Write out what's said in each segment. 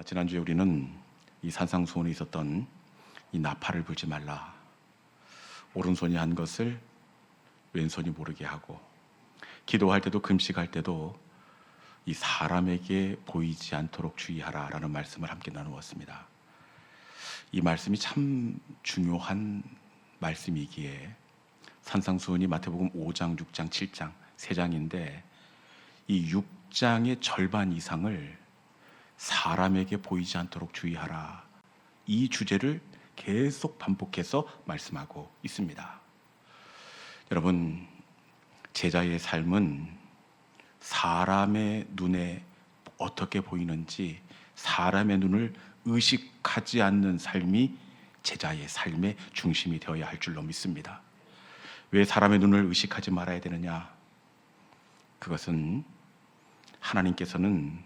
지난주에 우리는 이 산상수훈에 있었던 이 나팔을 불지 말라, 오른손이 한 것을 왼손이 모르게 하고, 기도할 때도 금식할 때도 이 사람에게 보이지 않도록 주의하라 라는 말씀을 함께 나누었습니다. 이 말씀이 참 중요한 말씀이기에 산상수훈이 마태복음 5장, 6장, 7장 3장인데 이 6장의 절반 이상을 사람에게 보이지 않도록 주의하라, 이 주제를 계속 반복해서 말씀하고 있습니다. 여러분, 제자의 삶은 사람의 눈에 어떻게 보이는지 사람의 눈을 의식하지 않는 삶이 제자의 삶의 중심이 되어야 할 줄로 믿습니다. 왜 사람의 눈을 의식하지 말아야 되느냐? 그것은 하나님께서는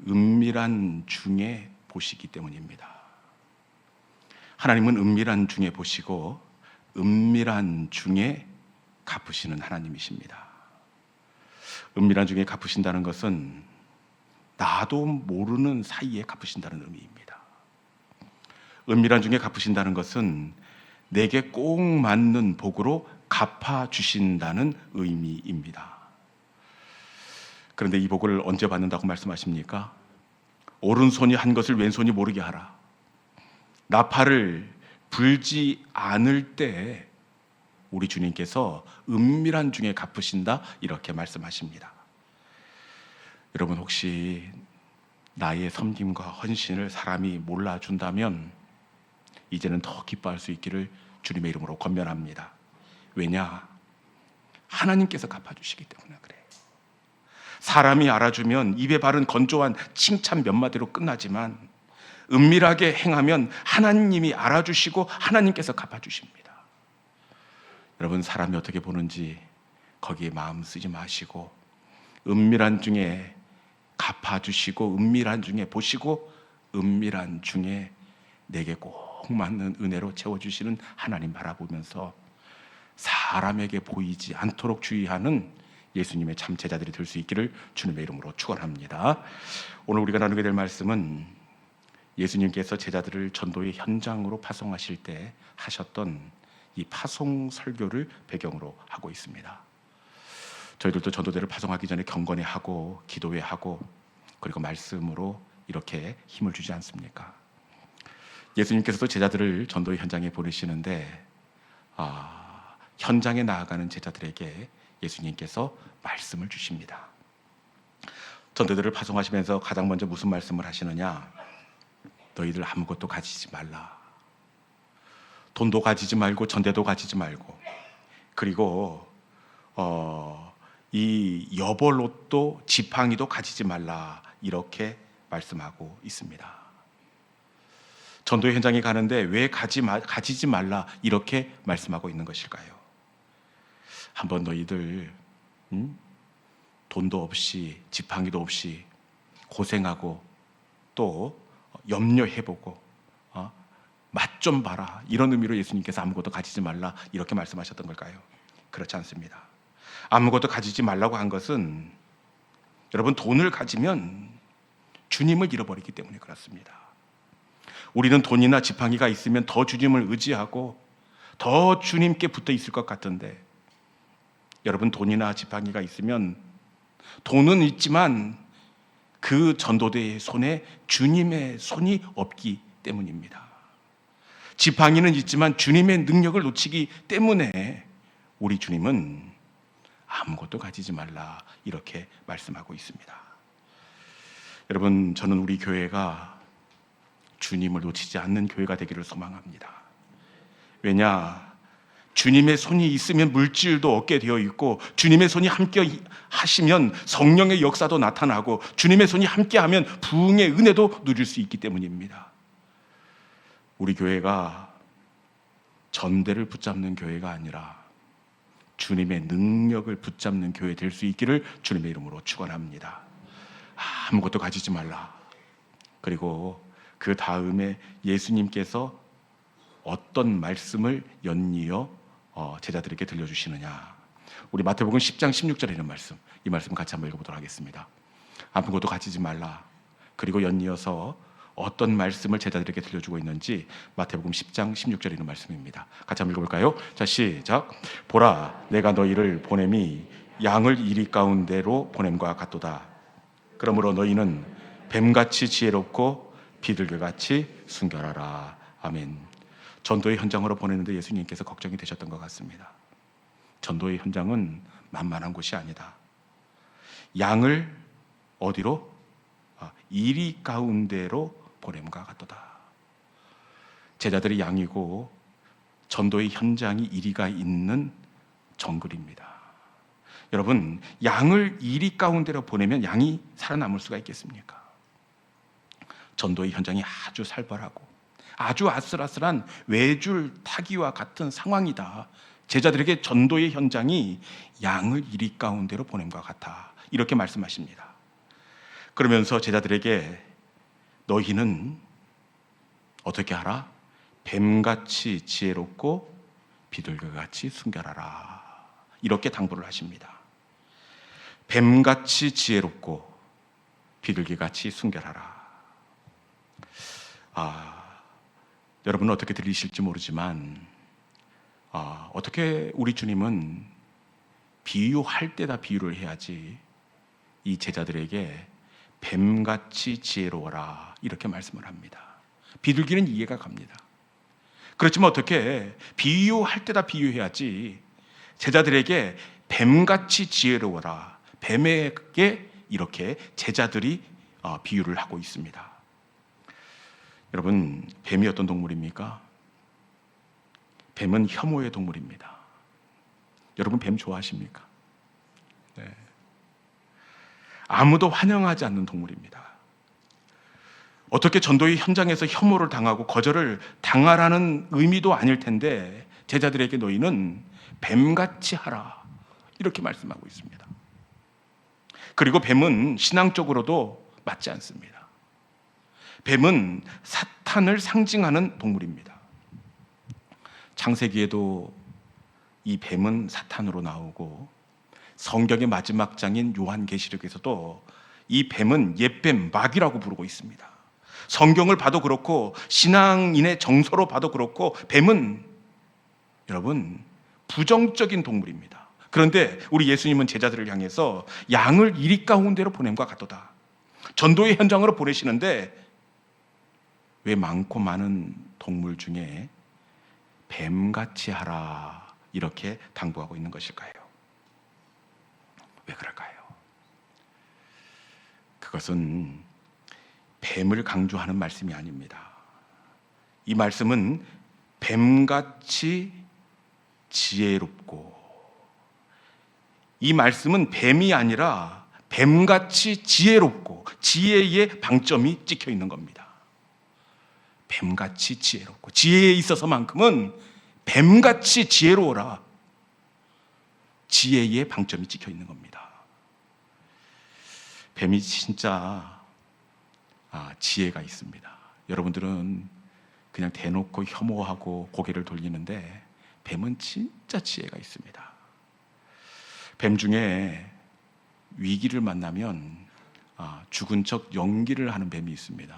은밀한 중에 보시기 때문입니다. 하나님은 은밀한 중에 보시고 은밀한 중에 갚으시는 하나님이십니다. 은밀한 중에 갚으신다는 것은 나도 모르는 사이에 갚으신다는 의미입니다. 은밀한 중에 갚으신다는 것은 내게 꼭 맞는 복으로 갚아주신다는 의미입니다. 그런데 이 복을 언제 받는다고 말씀하십니까? 오른손이 한 것을 왼손이 모르게 하라. 나팔을 불지 않을 때 우리 주님께서 은밀한 중에 갚으신다, 이렇게 말씀하십니다. 여러분, 혹시 나의 섬김과 헌신을 사람이 몰라준다면 이제는 더 기뻐할 수 있기를 주님의 이름으로 권면합니다. 왜냐? 하나님께서 갚아주시기 때문에 그래요. 사람이 알아주면 입에 바른 건조한 칭찬 몇 마디로 끝나지만 은밀하게 행하면 하나님이 알아주시고 하나님께서 갚아주십니다. 여러분, 사람이 어떻게 보는지 거기에 마음 쓰지 마시고 은밀한 중에 갚아주시고 은밀한 중에 보시고 은밀한 중에 내게 꼭 맞는 은혜로 채워주시는 하나님 바라보면서 사람에게 보이지 않도록 주의하는 예수님의 참 제자들이 될 수 있기를 주님의 이름으로 축원합니다. 오늘 우리가 나누게 될 말씀은 예수님께서 제자들을 전도의 현장으로 파송하실 때 하셨던 이 파송 설교를 배경으로 하고 있습니다. 저희들도 전도대를 파송하기 전에 경건회 하고 기도회 하고 그리고 말씀으로 이렇게 힘을 주지 않습니까? 예수님께서도 제자들을 전도의 현장에 보내시는데 현장에 나아가는 제자들에게 예수님께서 말씀을 주십니다. 전도대를 파송하시면서 가장 먼저 무슨 말씀을 하시느냐? 너희들 아무것도 가지지 말라. 돈도 가지지 말고 전대도 가지지 말고, 그리고 이 여벌옷도 지팡이도 가지지 말라, 이렇게 말씀하고 있습니다. 전도의 현장에 가는데 왜 가지지 말라 이렇게 말씀하고 있는 것일까요? 한번 너희들 돈도 없이 지팡이도 없이 고생하고 또 염려해보고 맛 좀 봐라, 이런 의미로 예수님께서 아무것도 가지지 말라 이렇게 말씀하셨던 걸까요? 그렇지 않습니다. 아무것도 가지지 말라고 한 것은 여러분, 돈을 가지면 주님을 잃어버리기 때문에 그렇습니다. 우리는 돈이나 지팡이가 있으면 더 주님을 의지하고 더 주님께 붙어 있을 것 같은데, 여러분, 돈이나 지팡이가 있으면 돈은 있지만 그 전도대의 손에 주님의 손이 없기 때문입니다. 지팡이는 있지만 주님의 능력을 놓치기 때문에 우리 주님은 아무것도 가지지 말라 이렇게 말씀하고 있습니다. 여러분, 저는 우리 교회가 주님을 놓치지 않는 교회가 되기를 소망합니다. 왜냐? 주님의 손이 있으면 물질도 얻게 되어 있고, 주님의 손이 함께 하시면 성령의 역사도 나타나고, 주님의 손이 함께 하면 부흥의 은혜도 누릴 수 있기 때문입니다. 우리 교회가 전대를 붙잡는 교회가 아니라 주님의 능력을 붙잡는 교회 될 수 있기를 주님의 이름으로 축원합니다. 아무것도 가지지 말라. 그리고 그 다음에 예수님께서 어떤 말씀을 연이어 제자들에게 들려주시느냐? 우리 마태복음 10장 16절에 있는 말씀, 이 말씀 같이 한번 읽어보도록 하겠습니다. 아무것도 가지지 말라. 그리고 연이어서 어떤 말씀을 제자들에게 들려주고 있는지 마태복음 10장 16절에 있는 말씀입니다. 같이 한번 읽어볼까요? 자, 시작. 보라, 내가 너희를 보냄이 양을 이리 가운데로 보냄과 같도다. 그러므로 너희는 뱀같이 지혜롭고 비둘기같이 순결하라. 아멘. 전도의 현장으로 보내는데 예수님께서 걱정이 되셨던 것 같습니다. 전도의 현장은 만만한 곳이 아니다. 양을 어디로? 이리 가운데로 보냄과 같도다. 제자들이 양이고 전도의 현장이 이리가 있는 정글입니다. 여러분, 양을 이리 가운데로 보내면 양이 살아남을 수가 있겠습니까? 전도의 현장이 아주 살벌하고 아주 아슬아슬한 외줄 타기와 같은 상황이다. 제자들에게 전도의 현장이 양을 이리 가운데로 보냄과 같아. 이렇게 말씀하십니다. 그러면서 제자들에게 너희는 어떻게 하라? 뱀같이 지혜롭고 비둘기같이 순결하라. 이렇게 당부를 하십니다. 뱀같이 지혜롭고 비둘기같이 순결하라. 여러분은 어떻게 들리실지 모르지만 어떻게 우리 주님은 비유할 때다 비유를 해야지 이 제자들에게 뱀같이 지혜로워라 이렇게 말씀을 합니다. 비둘기는 이해가 갑니다. 그렇지만 어떻게 비유할 때다 비유해야지 제자들에게 뱀같이 지혜로워라, 뱀에게 이렇게 제자들이 비유를 하고 있습니다. 여러분, 뱀이 어떤 동물입니까? 뱀은 혐오의 동물입니다. 여러분, 뱀 좋아하십니까? 네. 아무도 환영하지 않는 동물입니다. 어떻게 전도의 현장에서 혐오를 당하고 거절을 당하라는 의미도 아닐 텐데 제자들에게 너희는 뱀같이 하라 이렇게 말씀하고 있습니다. 그리고 뱀은 신앙적으로도 맞지 않습니다. 뱀은 사탄을 상징하는 동물입니다. 창세기에도 이 뱀은 사탄으로 나오고 성경의 마지막 장인 요한계시록에서도 이 뱀은 옛뱀 마귀라고 부르고 있습니다. 성경을 봐도 그렇고 신앙인의 정서로 봐도 그렇고 뱀은 여러분 부정적인 동물입니다. 그런데 우리 예수님은 제자들을 향해서 양을 이리 가운데로 보냄과 같도다. 전도의 현장으로 보내시는데 왜 많고 많은 동물 중에 뱀같이 하라 이렇게 당부하고 있는 것일까요? 왜 그럴까요? 그것은 뱀을 강조하는 말씀이 아닙니다. 이 말씀은 뱀같이 지혜롭고, 이 말씀은 뱀이 아니라 뱀같이 지혜롭고 지혜의 방점이 찍혀 있는 겁니다. 뱀같이 지혜롭고 지혜에 있어서만큼은 뱀같이 지혜로워라. 지혜의 방점이 찍혀 있는 겁니다. 뱀이 진짜 지혜가 있습니다. 여러분들은 그냥 대놓고 혐오하고 고개를 돌리는데 뱀은 진짜 지혜가 있습니다. 뱀 중에 위기를 만나면 죽은 척 연기를 하는 뱀이 있습니다.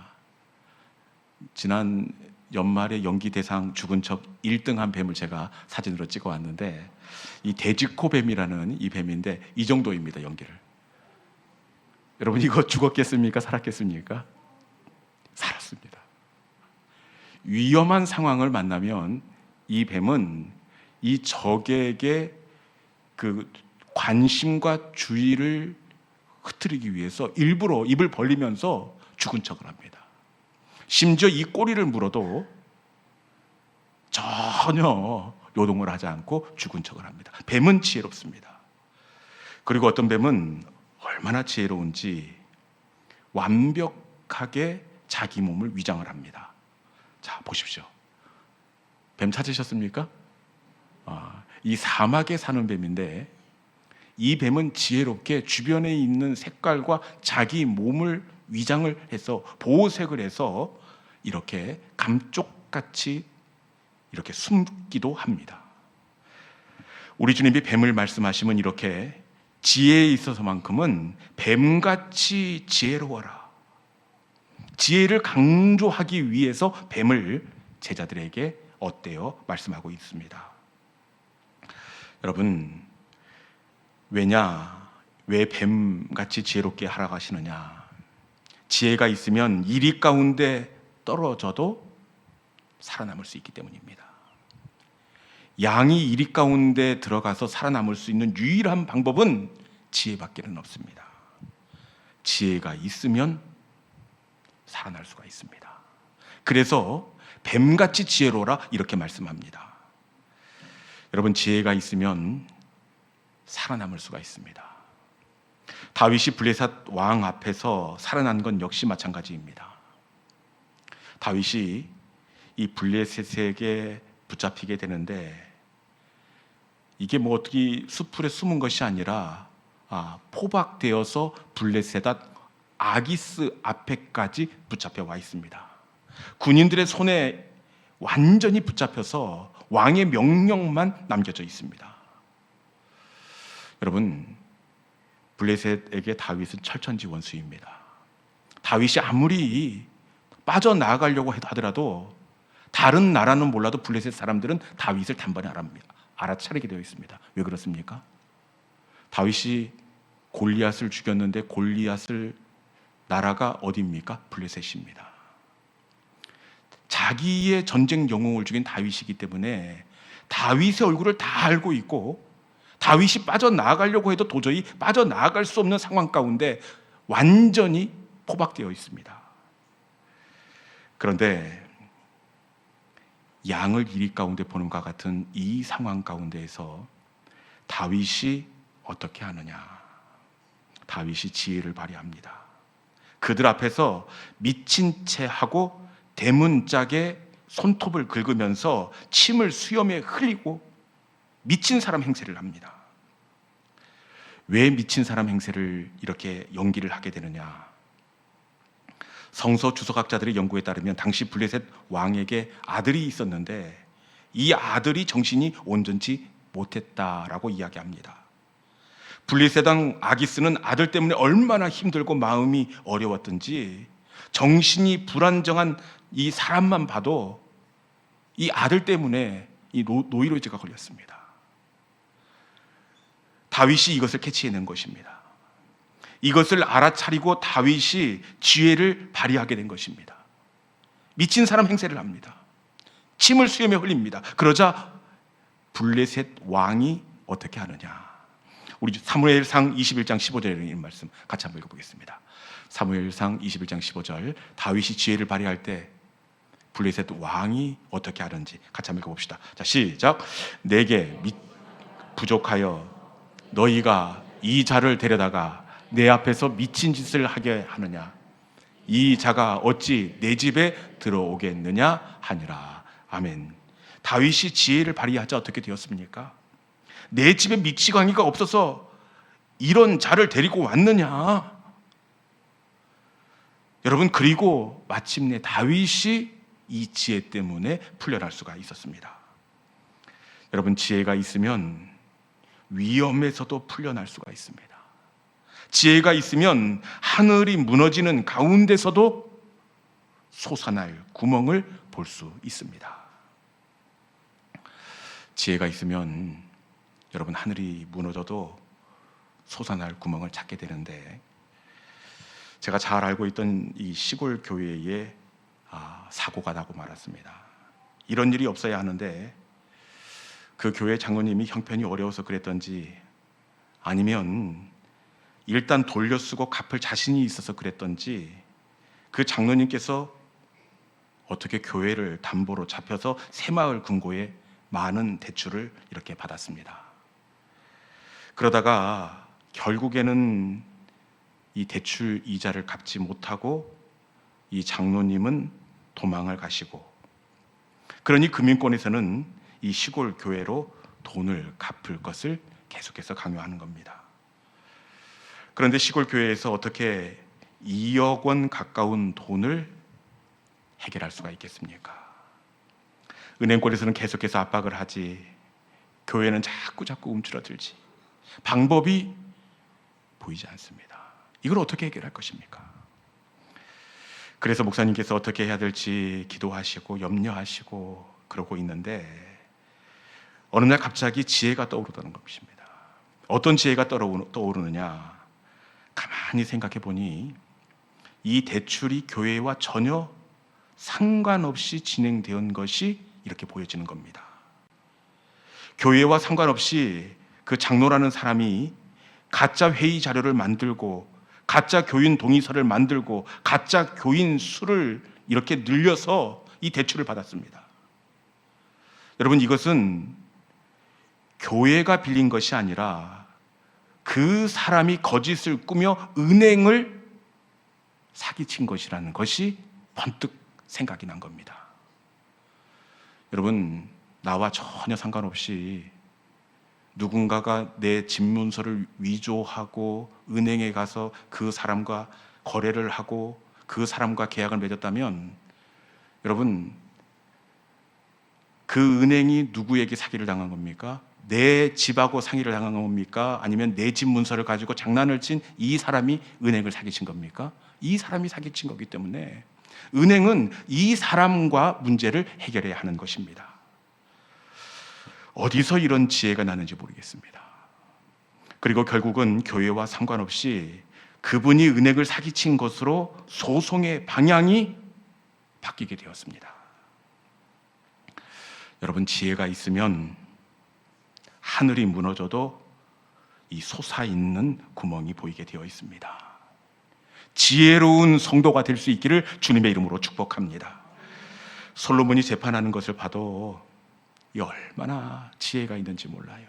지난 연말에 연기 대상 죽은 척 1등한 뱀을 제가 사진으로 찍어 왔는데 이 돼지코 뱀이라는 이 뱀인데 이 정도입니다. 연기를. 여러분 이거 죽었겠습니까? 살았겠습니까? 살았습니다. 위험한 상황을 만나면 이 뱀은 이 적에게 그 관심과 주의를 흐트리기 위해서 일부러 입을 벌리면서 죽은 척을 합니다. 심지어 이 꼬리를 물어도 전혀 요동을 하지 않고 죽은 척을 합니다. 뱀은 지혜롭습니다. 그리고 어떤 뱀은 얼마나 지혜로운지 완벽하게 자기 몸을 위장을 합니다. 자, 보십시오. 뱀 찾으셨습니까? 이 사막에 사는 뱀인데 이 뱀은 지혜롭게 주변에 있는 색깔과 자기 몸을 위장을 해서 보호색을 해서 이렇게 감쪽같이 이렇게 숨기도 합니다. 우리 주님이 뱀을 말씀하시면 이렇게 지혜에 있어서만큼은 뱀같이 지혜로워라. 지혜를 강조하기 위해서 뱀을 제자들에게 엇대어 말씀하고 있습니다. 여러분, 왜 뱀같이 지혜롭게 하라고 하시느냐? 지혜가 있으면 이리 가운데 떨어져도 살아남을 수 있기 때문입니다. 양이 이리 가운데 들어가서 살아남을 수 있는 유일한 방법은 지혜밖에는 없습니다. 지혜가 있으면 살아날 수가 있습니다. 그래서 뱀같이 지혜로라 이렇게 말씀합니다. 여러분, 지혜가 있으면 살아남을 수가 있습니다. 다윗이 블레셋 왕 앞에서 살아난 건 역시 마찬가지입니다. 다윗이 이 블레셋에게 붙잡히게 되는데 이게 뭐 어떻게 수풀에 숨은 것이 아니라 포박되어서 블레셋 아기스 앞에까지 붙잡혀 와 있습니다. 군인들의 손에 완전히 붙잡혀서 왕의 명령만 남겨져 있습니다. 여러분, 블레셋에게 다윗은 철천지원수입니다. 다윗이 아무리 빠져나가려고 하더라도 다른 나라는 몰라도 블레셋 사람들은 다윗을 단번에 알아차리게 되어 있습니다. 왜 그렇습니까? 다윗이 골리앗을 죽였는데 골리앗을 나라가 어디입니까? 블레셋입니다. 자기의 전쟁 영웅을 죽인 다윗이기 때문에 다윗의 얼굴을 다 알고 있고 다윗이 빠져나가려고 해도 도저히 빠져나갈 수 없는 상황 가운데 완전히 포박되어 있습니다. 그런데 양을 이리 가운데 보는 것 같은 이 상황 가운데에서 다윗이 어떻게 하느냐? 다윗이 지혜를 발휘합니다. 그들 앞에서 미친 채 하고 대문짝에 손톱을 긁으면서 침을 수염에 흘리고 미친 사람 행세를 합니다. 왜 미친 사람 행세를 이렇게 연기를 하게 되느냐? 성서 주석학자들의 연구에 따르면 당시 블레셋 왕에게 아들이 있었는데 이 아들이 정신이 온전치 못했다라고 이야기합니다. 블레셋 왕 아기스는 아들 때문에 얼마나 힘들고 마음이 어려웠던지 정신이 불안정한 이 사람만 봐도 이 아들 때문에 이 노이로제가 걸렸습니다. 다윗이 이것을 캐치해낸 것입니다. 이것을 알아차리고 다윗이 지혜를 발휘하게 된 것입니다. 미친 사람 행세를 합니다. 침을 수염에 흘립니다. 그러자 블레셋 왕이 어떻게 하느냐? 우리 사무엘상 21장 15절에 있는 말씀 같이 한번 읽어보겠습니다. 사무엘상 21장 15절, 다윗이 지혜를 발휘할 때 블레셋 왕이 어떻게 하는지 같이 한번 읽어봅시다. 자, 시작. 내게 부족하여 너희가 이 자를 데려다가 내 앞에서 미친 짓을 하게 하느냐? 이 자가 어찌 내 집에 들어오겠느냐 하니라. 아멘. 다윗이 지혜를 발휘하자 어떻게 되었습니까? 내 집에 미치광이가 없어서 이런 자를 데리고 왔느냐? 여러분, 그리고 마침내 다윗이 이 지혜 때문에 풀려날 수가 있었습니다. 여러분, 지혜가 있으면 위험에서도 풀려날 수가 있습니다. 지혜가 있으면 하늘이 무너지는 가운데서도 솟아날 구멍을 볼 수 있습니다. 지혜가 있으면 여러분, 하늘이 무너져도 솟아날 구멍을 찾게 되는데, 제가 잘 알고 있던 이 시골 교회에 사고가 나고 말았습니다. 이런 일이 없어야 하는데 그 교회 장로님이 형편이 어려워서 그랬던지 아니면 일단 돌려쓰고 갚을 자신이 있어서 그랬던지 그 장로님께서 어떻게 교회를 담보로 잡혀서 새마을 금고에 많은 대출을 이렇게 받았습니다. 그러다가 결국에는 이 대출 이자를 갚지 못하고 이 장로님은 도망을 가시고, 그러니 금융권에서는 이 시골 교회로 돈을 갚을 것을 계속해서 강요하는 겁니다. 그런데 시골 교회에서 어떻게 2억 원 가까운 돈을 해결할 수가 있겠습니까? 은행권에서는 계속해서 압박을 하지 교회는 자꾸 움츠러들지 방법이 보이지 않습니다. 이걸 어떻게 해결할 것입니까? 그래서 목사님께서 어떻게 해야 될지 기도하시고 염려하시고 그러고 있는데 어느 날 갑자기 지혜가 떠오르다는 것입니다. 어떤 지혜가 떠오르느냐? 가만히 생각해 보니 이 대출이 교회와 전혀 상관없이 진행된 것이 이렇게 보여지는 겁니다. 교회와 상관없이 그 장로라는 사람이 가짜 회의 자료를 만들고 가짜 교인 동의서를 만들고 가짜 교인 수를 이렇게 늘려서 이 대출을 받았습니다. 여러분, 이것은 교회가 빌린 것이 아니라 그 사람이 거짓을 꾸며 은행을 사기친 것이라는 것이 번뜩 생각이 난 겁니다. 여러분, 나와 전혀 상관없이 누군가가 내 집문서를 위조하고 은행에 가서 그 사람과 거래를 하고 그 사람과 계약을 맺었다면 여러분, 그 은행이 누구에게 사기를 당한 겁니까? 내 집하고 상의를 당한 겁니까? 아니면 내 집 문서를 가지고 장난을 친 이 사람이 은행을 사기친 겁니까? 이 사람이 사기친 거기 때문에 은행은 이 사람과 문제를 해결해야 하는 것입니다. 어디서 이런 지혜가 나는지 모르겠습니다. 그리고 결국은 교회와 상관없이 그분이 은행을 사기친 것으로 소송의 방향이 바뀌게 되었습니다. 여러분, 지혜가 있으면 하늘이 무너져도 이 솟아있는 구멍이 보이게 되어 있습니다. 지혜로운 성도가 될 수 있기를 주님의 이름으로 축복합니다. 솔로몬이 재판하는 것을 봐도 이 얼마나 지혜가 있는지 몰라요.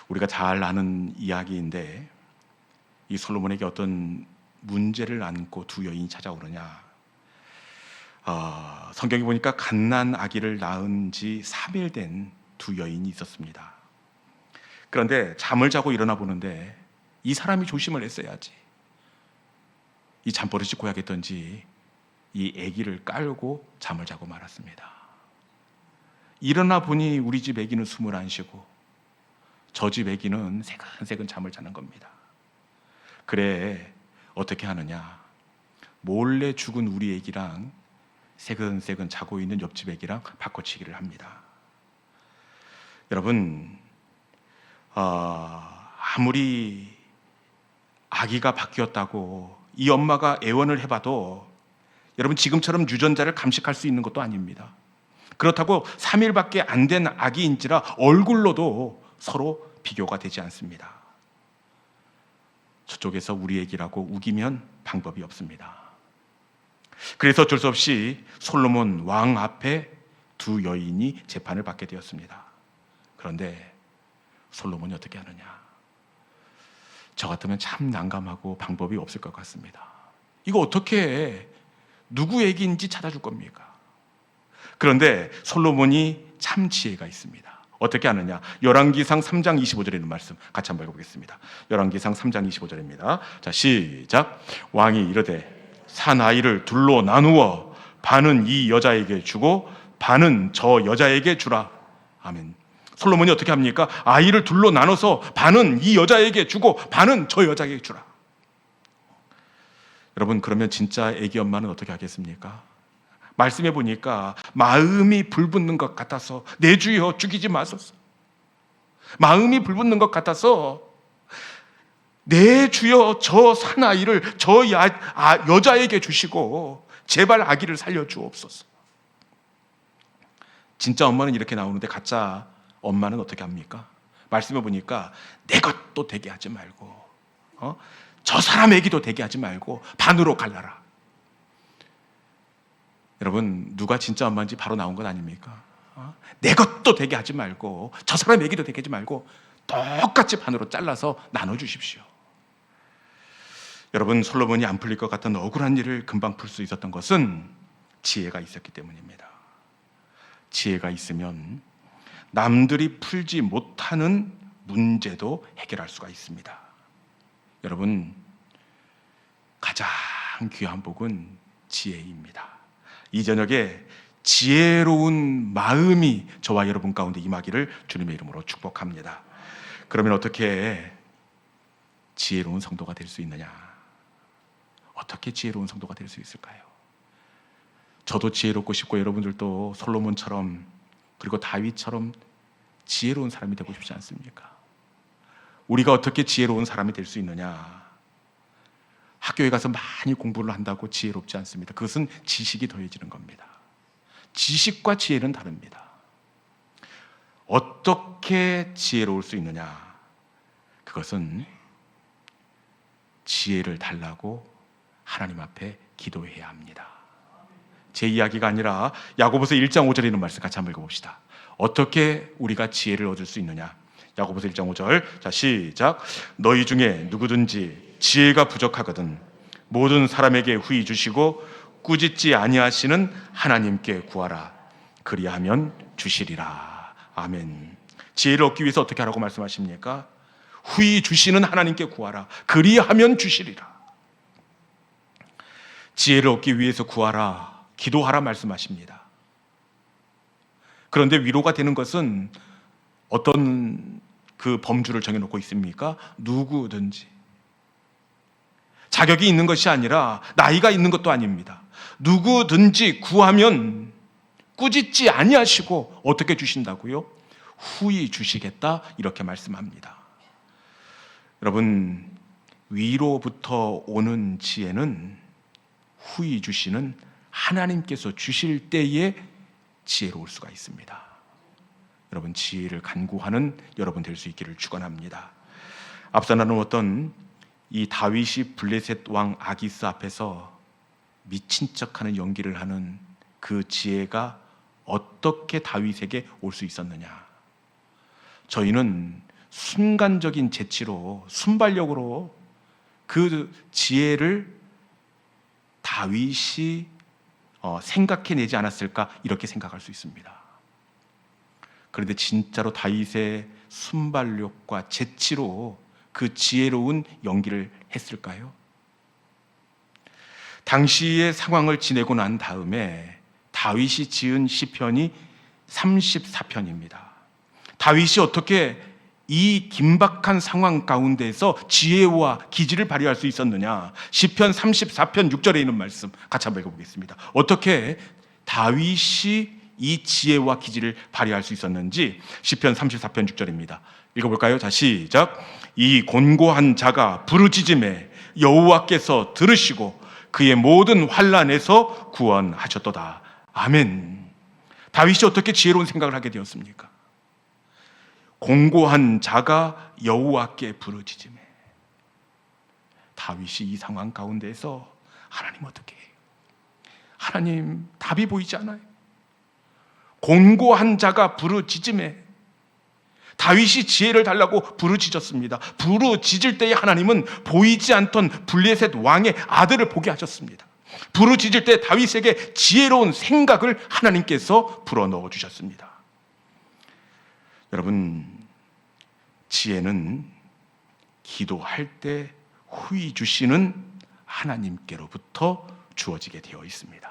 우리가 잘 아는 이야기인데 이 솔로몬에게 어떤 문제를 안고 두 여인이 찾아오느냐. 성경에 보니까 갓난 아기를 낳은 지 3일 된 두 여인이 있었습니다. 그런데 잠을 자고 일어나 보는데 이 사람이 조심을 했어야지. 이 잠버릇이 고약했던지 이 아기를 깔고 잠을 자고 말았습니다. 일어나 보니 우리 집 아기는 숨을 안 쉬고 저 집 아기는 새근새근 잠을 자는 겁니다. 그래, 어떻게 하느냐? 몰래 죽은 우리 아기랑 새근새근 자고 있는 옆집 아기랑 바꿔치기를 합니다. 여러분, 아무리 아기가 바뀌었다고 이 엄마가 애원을 해봐도 여러분, 지금처럼 유전자를 감식할 수 있는 것도 아닙니다. 그렇다고 3일밖에 안 된 아기인지라 얼굴로도 서로 비교가 되지 않습니다. 저쪽에서 우리 애기라고 우기면 방법이 없습니다. 그래서 어쩔 수 없이 솔로몬 왕 앞에 두 여인이 재판을 받게 되었습니다. 그런데 솔로몬이 어떻게 하느냐? 저 같으면 참 난감하고 방법이 없을 것 같습니다. 이거 어떻게 누구 얘기인지 찾아줄 겁니까? 그런데 솔로몬이 참 지혜가 있습니다. 어떻게 하느냐? 열왕기상 3장 25절에 있는 말씀 같이 한번 읽어보겠습니다. 열왕기상 3장 25절입니다. 자, 시작. 왕이 이르되 사나이를 둘로 나누어 반은 이 여자에게 주고 반은 저 여자에게 주라. 아멘. 솔로몬이 어떻게 합니까? 아이를 둘로 나눠서 반은 이 여자에게 주고 반은 저 여자에게 주라. 여러분, 그러면 진짜 애기 엄마는 어떻게 하겠습니까? 말씀해 보니까 마음이 불붙는 것 같아서 내 주여 죽이지 마소서. 마음이 불붙는 것 같아서 내 주여 저 사나이를 저 여자에게 주시고 제발 아기를 살려주옵소서. 진짜 엄마는 이렇게 나오는데 가짜 엄마는 어떻게 합니까? 말씀해 보니까 내 것도 되게 하지 말고 저 사람 애기도 되게 하지 말고 반으로 갈라라. 여러분, 누가 진짜 엄마인지 바로 나온 건 아닙니까? 내 것도 되게 하지 말고 저 사람 애기도 되게 하지 말고 똑같이 반으로 잘라서 나눠주십시오. 여러분, 솔로몬이 안 풀릴 것 같은 억울한 일을 금방 풀 수 있었던 것은 지혜가 있었기 때문입니다. 지혜가 있으면 남들이 풀지 못하는 문제도 해결할 수가 있습니다. 여러분, 가장 귀한 복은 지혜입니다. 이 저녁에 지혜로운 마음이 저와 여러분 가운데 임하기를 주님의 이름으로 축복합니다. 그러면 어떻게 지혜로운 성도가 될 수 있느냐? 어떻게 지혜로운 성도가 될 수 있을까요? 저도 지혜롭고 싶고 여러분들도 솔로몬처럼 그리고 다윗처럼 지혜로운 사람이 되고 싶지 않습니까? 우리가 어떻게 지혜로운 사람이 될 수 있느냐? 학교에 가서 많이 공부를 한다고 지혜롭지 않습니다. 그것은 지식이 더해지는 겁니다. 지식과 지혜는 다릅니다. 어떻게 지혜로울 수 있느냐? 그것은 지혜를 달라고 하나님 앞에 기도해야 합니다. 제 이야기가 아니라 야고보서 1장 5절에 있는 말씀 같이 한번 읽어봅시다. 어떻게 우리가 지혜를 얻을 수 있느냐? 야고보서 1장 5절. 자, 시작. 너희 중에 누구든지 지혜가 부족하거든 모든 사람에게 후히 주시고 꾸짖지 아니하시는 하나님께 구하라. 그리하면 주시리라. 아멘. 지혜를 얻기 위해서 어떻게 하라고 말씀하십니까? 후히 주시는 하나님께 구하라. 그리하면 주시리라. 지혜를 얻기 위해서 구하라. 기도하라 말씀하십니다. 그런데 위로가 되는 것은 어떤 그 범주를 정해놓고 있습니까? 누구든지. 자격이 있는 것이 아니라 나이가 있는 것도 아닙니다. 누구든지 구하면 꾸짖지 아니하시고 어떻게 주신다고요? 후히 주시겠다 이렇게 말씀합니다. 여러분, 위로부터 오는 지혜는 후히 주시는 하나님께서 주실 때에 지혜로울 수가 있습니다. 여러분, 지혜를 간구하는 여러분 될 수 있기를 축원합니다. 앞서 나누었던 이 다윗이 블레셋 왕 아기스 앞에서 미친 척하는 연기를 하는 그 지혜가 어떻게 다윗에게 올 수 있었느냐? 저희는 순간적인 재치로, 순발력으로 그 지혜를 다윗이 생각해내지 않았을까 이렇게 생각할 수 있습니다. 그런데 진짜로 다윗의 순발력과 재치로 그 지혜로운 연기를 했을까요? 당시의 상황을 지내고 난 다음에 다윗이 지은 시편이 34편입니다. 다윗이 어떻게 이 긴박한 상황 가운데에서 지혜와 기지를 발휘할 수 있었느냐? 시편 34편 6절에 있는 말씀 같이 한번 읽어보겠습니다. 어떻게 다윗이 이 지혜와 기지를 발휘할 수 있었는지 시편 34편 6절입니다. 읽어볼까요? 자, 시작. 이 곤고한 자가 부르짖음에 여호와께서 들으시고 그의 모든 환난에서 구원하셨도다. 아멘. 다윗이 어떻게 지혜로운 생각을 하게 되었습니까? 공고한 자가 여호와께 부르짖음에. 다윗이 이 상황 가운데에서 하나님 어떻게 해요? 하나님 답이 보이지 않아요. 공고한 자가 부르짖음에 다윗이 지혜를 달라고 부르짖었습니다. 부르짖을 때에 하나님은 보이지 않던 블레셋 왕의 아들을 보게 하셨습니다. 부르짖을 때 다윗에게 지혜로운 생각을 하나님께서 불어넣어 주셨습니다. 여러분, 지혜는 기도할 때 후히 주시는 하나님께로부터 주어지게 되어 있습니다.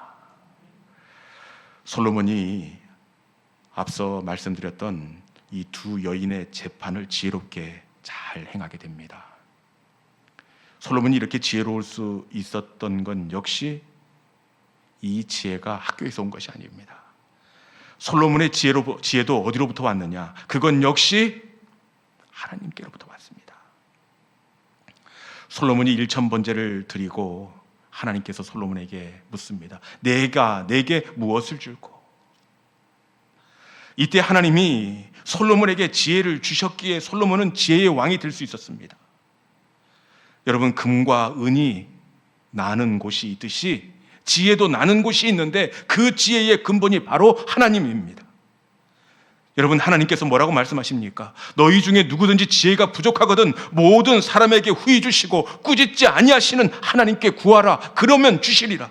솔로몬이 앞서 말씀드렸던 이 두 여인의 재판을 지혜롭게 잘 행하게 됩니다. 솔로몬이 이렇게 지혜로울 수 있었던 건 역시 이 지혜가 학교에서 온 것이 아닙니다. 솔로몬의 지혜도 어디로부터 왔느냐? 그건 역시 하나님께로부터 왔습니다. 솔로몬이 1000번제를 드리고 하나님께서 솔로몬에게 묻습니다. 내가 내게 무엇을 줄고? 이때 하나님이 솔로몬에게 지혜를 주셨기에 솔로몬은 지혜의 왕이 될 수 있었습니다. 여러분, 금과 은이 나는 곳이 있듯이 지혜도 나는 곳이 있는데 그 지혜의 근본이 바로 하나님입니다. 여러분, 하나님께서 뭐라고 말씀하십니까? 너희 중에 누구든지 지혜가 부족하거든 모든 사람에게 후히 주시고 꾸짖지 아니하시는 하나님께 구하라. 그러면 주시리라.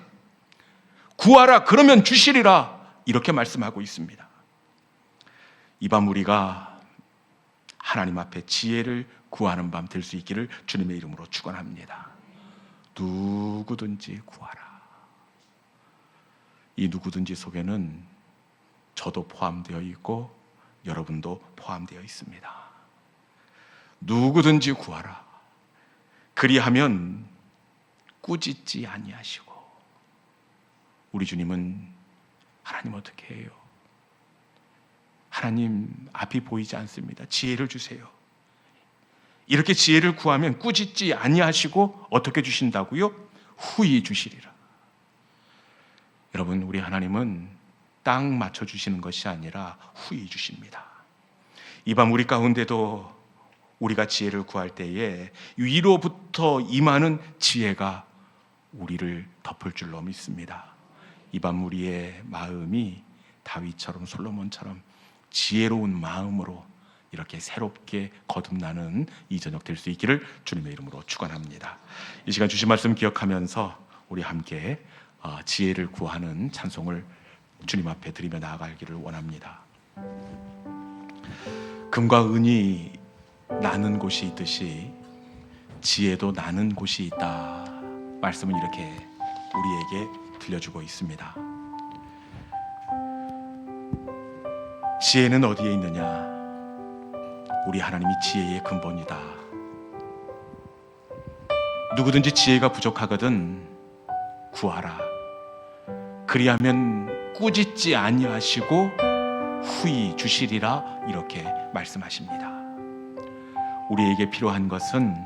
구하라. 그러면 주시리라. 이렇게 말씀하고 있습니다. 이 밤 우리가 하나님 앞에 지혜를 구하는 밤 될 수 있기를 주님의 이름으로 축원합니다. 누구든지 구하라. 이 누구든지 속에는 저도 포함되어 있고 여러분도 포함되어 있습니다. 누구든지 구하라. 그리하면 꾸짖지 아니하시고. 우리 주님은 하나님 어떻게 해요? 하나님 앞이 보이지 않습니다. 지혜를 주세요. 이렇게 지혜를 구하면 꾸짖지 아니하시고 어떻게 주신다고요? 후히 주시리라. 여러분, 우리 하나님은 딱 맞춰 주시는 것이 아니라 후히 주십니다. 이 밤 우리 가운데도 우리가 지혜를 구할 때에 위로부터 임하는 지혜가 우리를 덮을 줄로 믿습니다. 이 밤 우리의 마음이 다윗처럼 솔로몬처럼 지혜로운 마음으로 이렇게 새롭게 거듭나는 이 저녁 될 수 있기를 주님의 이름으로 축원합니다. 이 시간 주신 말씀 기억하면서 우리 함께 지혜를 구하는 찬송을 주님 앞에 드리며 나아가기를 원합니다. 금과 은이 나는 곳이 있듯이 지혜도 나는 곳이 있다. 말씀은 이렇게 우리에게 들려주고 있습니다. 지혜는 어디에 있느냐? 우리 하나님이 지혜의 근본이다. 누구든지 지혜가 부족하거든 구하라. 그리하면 꾸짖지 아니하시고 후히 주시리라. 이렇게 말씀하십니다. 우리에게 필요한 것은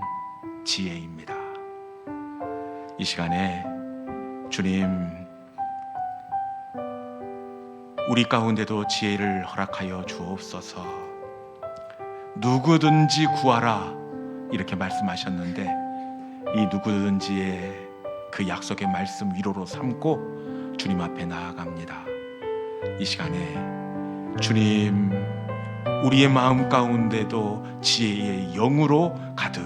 지혜입니다. 이 시간에 주님, 우리 가운데도 지혜를 허락하여 주옵소서. 누구든지 구하라 이렇게 말씀하셨는데 이 누구든지의 그 약속의 말씀 위로로 삼고 주님 앞에 나아갑니다. 이 시간에 주님, 우리의 마음 가운데도 지혜의 영으로 가득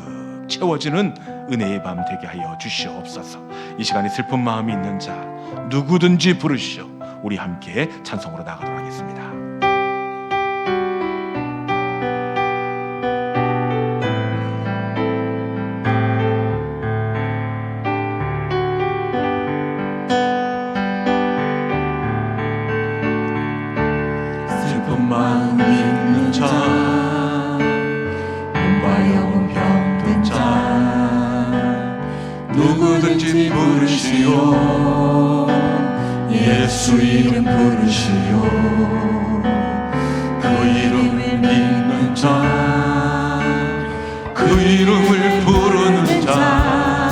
채워지는 은혜의 밤 되게 하여 주시옵소서. 이 시간에 슬픈 마음이 있는 자 누구든지 부르시오. 우리 함께 찬송으로 나가도록 하겠습니다. 슬픈 마음 있는 자, 몸과 영혼 병든 자 누구든지 부르시오. 예수 이름 부르시오. 그 이름을 믿는 자, 그 이름을 부르는 자,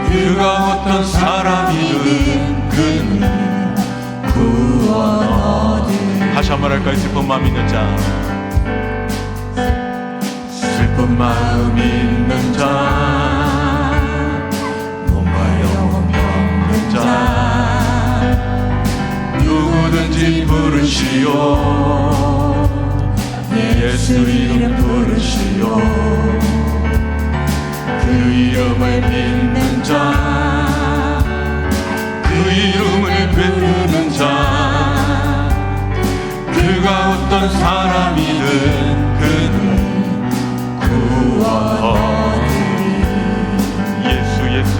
그가 어떤 사람이든 그는 구원 얻으리. 다시 한번 할까요? 슬픈 마음 있는 자, 슬픈 마음 있는 자, 몸과 영혼 병든 자 누구든지 부르시오. 예수 이름 부르시오. 그 이름을 믿는 자, 그 이름을 부르는 자, 그가 어떤 사람이든 그는 구원 얻으리. 예수 예수